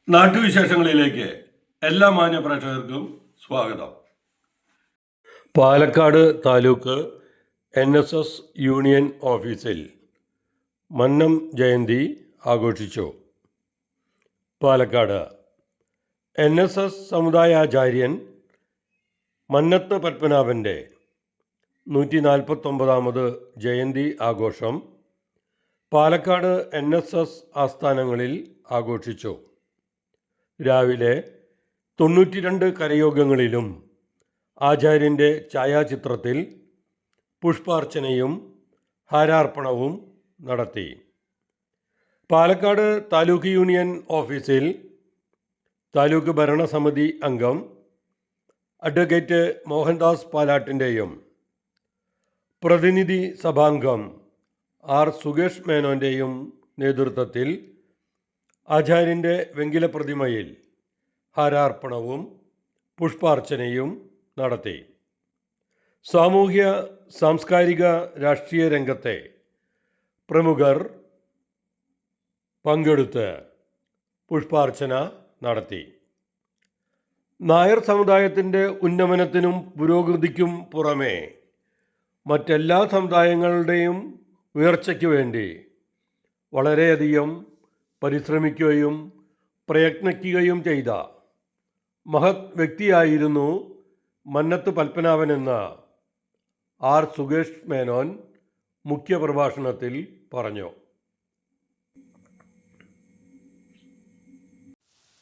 നാട്ടുവിശേഷങ്ങളിലേക്ക് എല്ലാ മാന്യ പ്രേക്ഷകർക്കും സ്വാഗതം. പാലക്കാട് താലൂക്ക് NSS യൂണിയൻ ഓഫീസിൽ മന്നം ജയന്തി ആഘോഷിച്ചു. പാലക്കാട് NSS സമുദായാചാര്യൻ മന്നത്ത് പത്മനാഭൻ്റെ 149ാമത് ജയന്തി ആഘോഷം പാലക്കാട് NSS ആസ്ഥാനങ്ങളിൽ ആഘോഷിച്ചു. രാവിലെ 92 കരയോഗങ്ങളിലും ആചാര്യൻ്റെ ഛായാചിത്രത്തിൽ പുഷ്പാർച്ചനയും ഹാരാർപ്പണവും നടത്തി. പാലക്കാട് താലൂക്ക് യൂണിയൻ ഓഫീസിൽ താലൂക്ക് ഭരണസമിതി അംഗം അഡ്വക്കേറ്റ് മോഹൻദാസ് പാലാട്ടിൻ്റെയും പ്രതിനിധി സഭാംഗം R. സുകേഷ് മേനോൻ്റെയും നേതൃത്വത്തിൽ ആചാര്യൻ്റെ വെങ്കില പ്രതിമയിൽ ഹാരാർപ്പണവും പുഷ്പാർച്ചനയും നടത്തി. സാമൂഹ്യ സാംസ്കാരിക രാഷ്ട്രീയ രംഗത്തെ പ്രമുഖർ പങ്കെടുത്ത് പുഷ്പാർച്ചന നടത്തി. നായർ സമുദായത്തിൻ്റെ ഉന്നമനത്തിനും പുരോഗതിക്കും പുറമെ മറ്റെല്ലാ സമുദായങ്ങളുടെയും ഉയർച്ചയ്ക്ക് വേണ്ടി വളരെയധികം പരിശ്രമിക്കുകയും പ്രയത്നിക്കുകയും ചെയ്ത മഹത് വ്യക്തിയായിരുന്നു മന്നത്ത് പത്മനാഭനെന്ന R. സുകേഷ് മേനോൻ മുഖ്യപ്രഭാഷണത്തിൽ പറഞ്ഞു.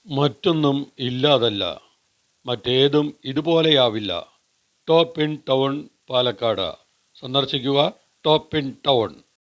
മറ്റൊന്നും ഇല്ലാതല്ല, മറ്റേതും ഇതുപോലെയാവില്ല. ടോപ്പ് ഇൻ ടൗൺ പാലക്കാട് സന്ദർശിക്കുക. Top in town.